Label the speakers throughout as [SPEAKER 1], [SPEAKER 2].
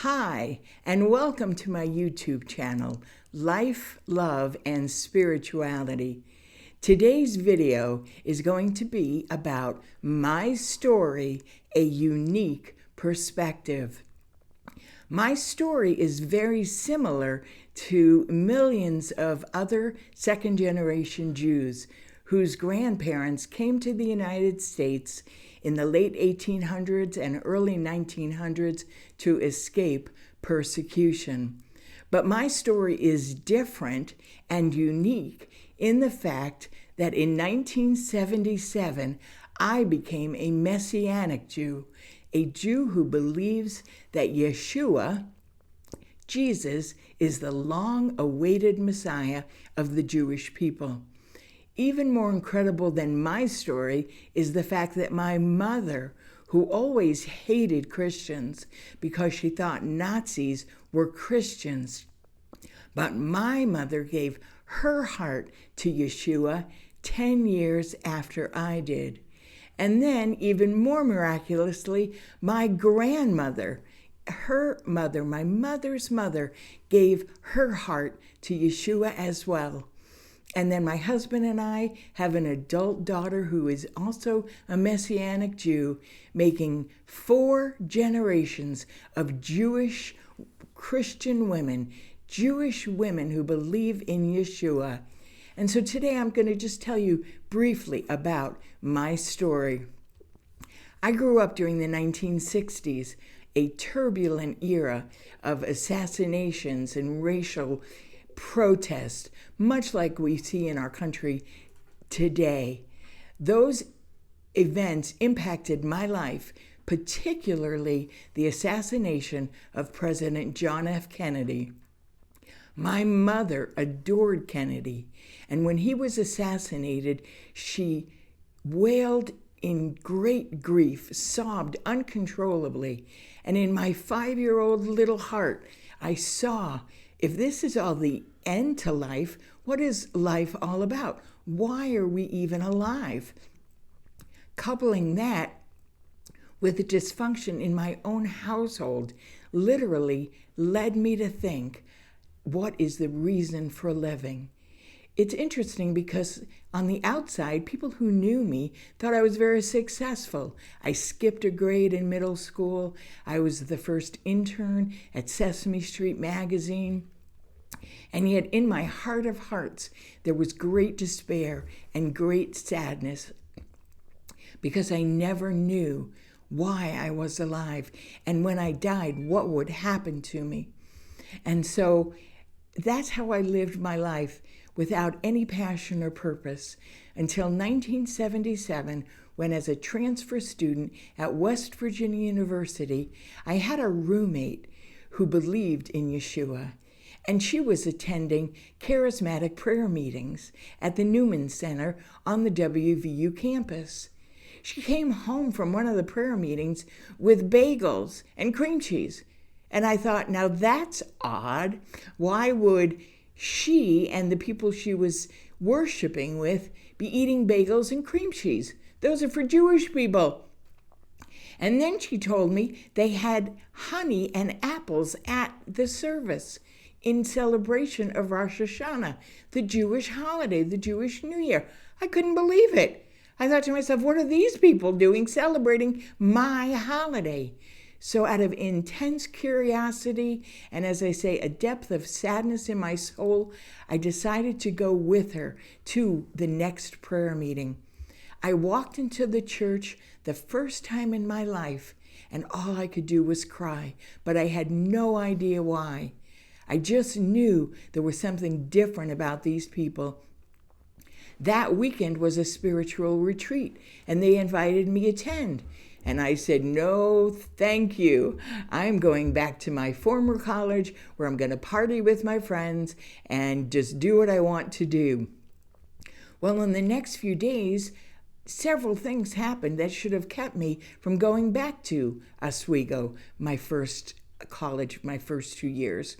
[SPEAKER 1] Hi, and welcome to my YouTube channel, Life, Love, and Spirituality. Today's video is going to be about my story, a unique perspective. My story is very similar to millions of other second-generation Jews whose grandparents came to the United States in the late 1800s and early 1900s to escape persecution. But my story is different and unique in the fact that in 1977, I became a Messianic Jew, a Jew who believes that Yeshua, Jesus, is the long-awaited Messiah of the Jewish people. Even more incredible than my story is the fact that my mother, who always hated Christians because she thought Nazis were Christians, but my mother gave her heart to Yeshua 10 years after I did. And then, even more miraculously, my grandmother, my mother's mother, gave her heart to Yeshua as well. And then my husband and I have an adult daughter who is also a Messianic Jew, making 4 generations of Jewish Christian women, Jewish women who believe in Yeshua. And so today I'm going to just tell you briefly about my story. I grew up during the 1960s, a turbulent era of assassinations and racial protest, much like we see in our country today. Those events impacted my life, particularly the assassination of President John F. Kennedy. My mother adored Kennedy, and when he was assassinated, she wailed in great grief, sobbed uncontrollably, and in my 5-year-old little heart, I saw, if this is all the end to life, what is life all about? Why are we even alive? Coupling that with the dysfunction in my own household literally led me to think, what is the reason for living? It's interesting because on the outside, people who knew me thought I was very successful. I skipped a grade in middle school. I was the first intern at Sesame Street magazine. And yet in my heart of hearts, there was great despair and great sadness because I never knew why I was alive and when I died, what would happen to me. And so that's how I lived my life without any passion or purpose until 1977, when as a transfer student at West Virginia University, I had a roommate who believed in Yeshua. And she was attending charismatic prayer meetings at the Newman Center on the WVU campus. She came home from one of the prayer meetings with bagels and cream cheese. And I thought, now that's odd. Why would she and the people she was worshiping with be eating bagels and cream cheese? Those are for Jewish people. And then she told me they had honey and apples at the service in celebration of Rosh Hashanah, the Jewish holiday, the Jewish New Year. I couldn't believe it. I thought to myself, what are these people doing celebrating my holiday? So out of intense curiosity, and as I say, a depth of sadness in my soul, I decided to go with her to the next prayer meeting. I walked into the church the first time in my life, and all I could do was cry, but I had no idea why. I just knew there was something different about these people. That weekend was a spiritual retreat, and they invited me to attend. And I said, no, thank you. I'm going back to my former college where I'm going to party with my friends and just do what I want to do. Well, in the next few days, several things happened that should have kept me from going back to Oswego, my first college, my first 2 years.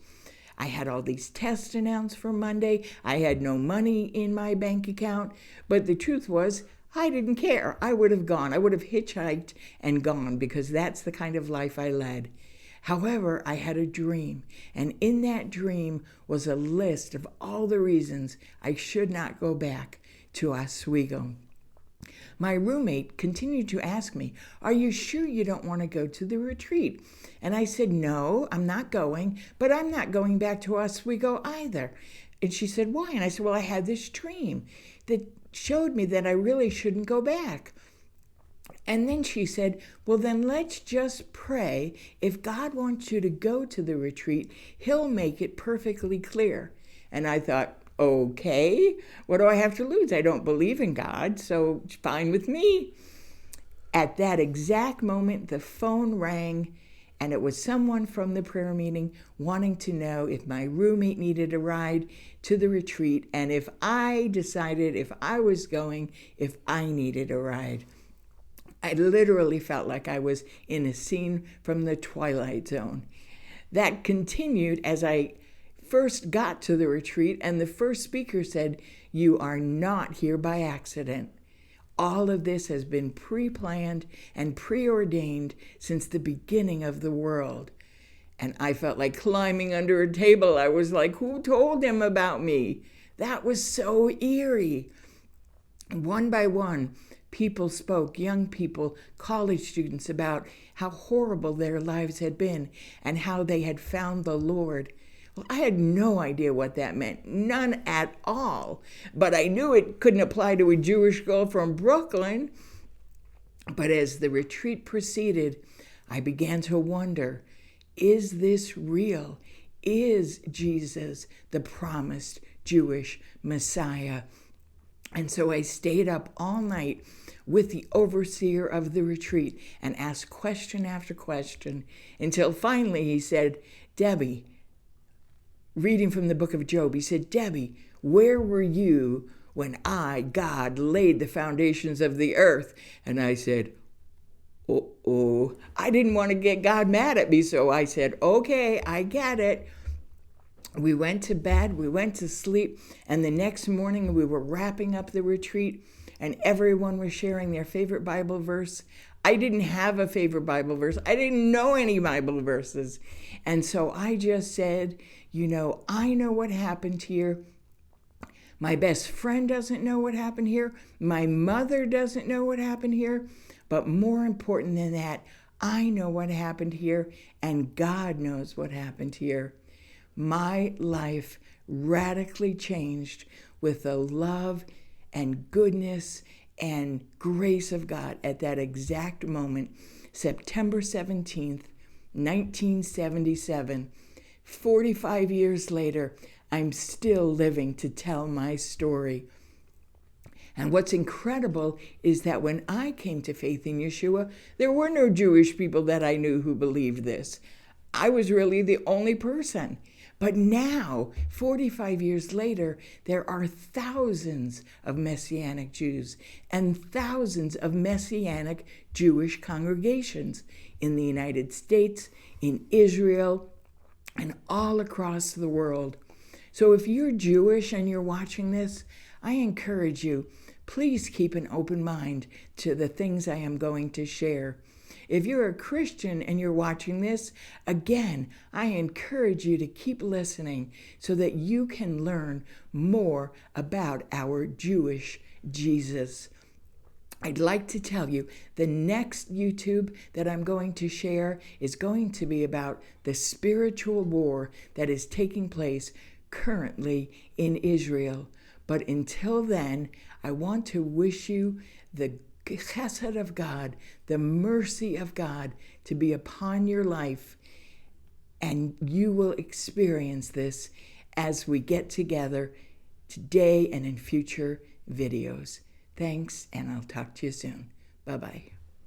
[SPEAKER 1] I had all these tests announced for Monday. I had no money in my bank account. But the truth was, I didn't care. I would have gone. I would have hitchhiked and gone because that's the kind of life I led. However, I had a dream, and in that dream was a list of all the reasons I should not go back to Oswego. My roommate continued to ask me, "Are you sure you don't want to go to the retreat?" And I said, "No, I'm not going, but I'm not going back to Oswego either." And she said, "Why?" And I said, "Well, I had this dream that showed me that I really shouldn't go back." And then she said, "Well, then let's just pray. If God wants you to go to the retreat, He'll make it perfectly clear." And I thought, okay, what do I have to lose? I don't believe in God, so it's fine with me. At that exact moment, the phone rang, and it was someone from the prayer meeting wanting to know if my roommate needed a ride to the retreat, and if I decided if I was going, if I needed a ride. I literally felt like I was in a scene from the Twilight Zone. That continued as I first got to the retreat, and the first speaker said, "You are not here by accident. All of this has been pre-planned and preordained since the beginning of the world." And I felt like climbing under a table. I was like, who told him about me? That was so eerie. One by one, people spoke, young people, college students, about how horrible their lives had been and how they had found the Lord. Well, I had no idea what that meant, none at all. But I knew it couldn't apply to a Jewish girl from Brooklyn. But as the retreat proceeded, I began to wonder, is this real? Is Jesus the promised Jewish Messiah? And so I stayed up all night with the overseer of the retreat and asked question after question until finally he said, "Debbie," reading from the book of Job, he said, "Debbie, where were you when God, laid the foundations of the earth?" And I said, oh, I didn't want to get God mad at me, so I said, "Okay, I get it." We went to bed, we went to sleep, and the next morning we were wrapping up the retreat, and everyone was sharing their favorite Bible verse. I didn't have a favorite Bible verse. I didn't know any Bible verses. And so I just said, I know what happened here. My best friend doesn't know what happened here. My mother doesn't know what happened here. But more important than that, I know what happened here, and God knows what happened here. My life radically changed with the love and goodness and grace of God at that exact moment, September 17th, 1977. 45 years later, I'm still living to tell my story. And what's incredible is that when I came to faith in Yeshua, there were no Jewish people that I knew who believed this. I was really the only person. But now, 45 years later, there are thousands of Messianic Jews and thousands of Messianic Jewish congregations in the United States, in Israel, and all across the world. So if you're Jewish and you're watching this, I encourage you, please keep an open mind to the things I am going to share. If you're a Christian and you're watching this, again, I encourage you to keep listening so that you can learn more about our Jewish Jesus. I'd like to tell you the next YouTube that I'm going to share is going to be about the spiritual war that is taking place currently in Israel. But until then, I want to wish you the chesed of God, the mercy of God to be upon your life, and you will experience this as we get together today and in future videos. Thanks, and I'll talk to you soon. Bye-bye.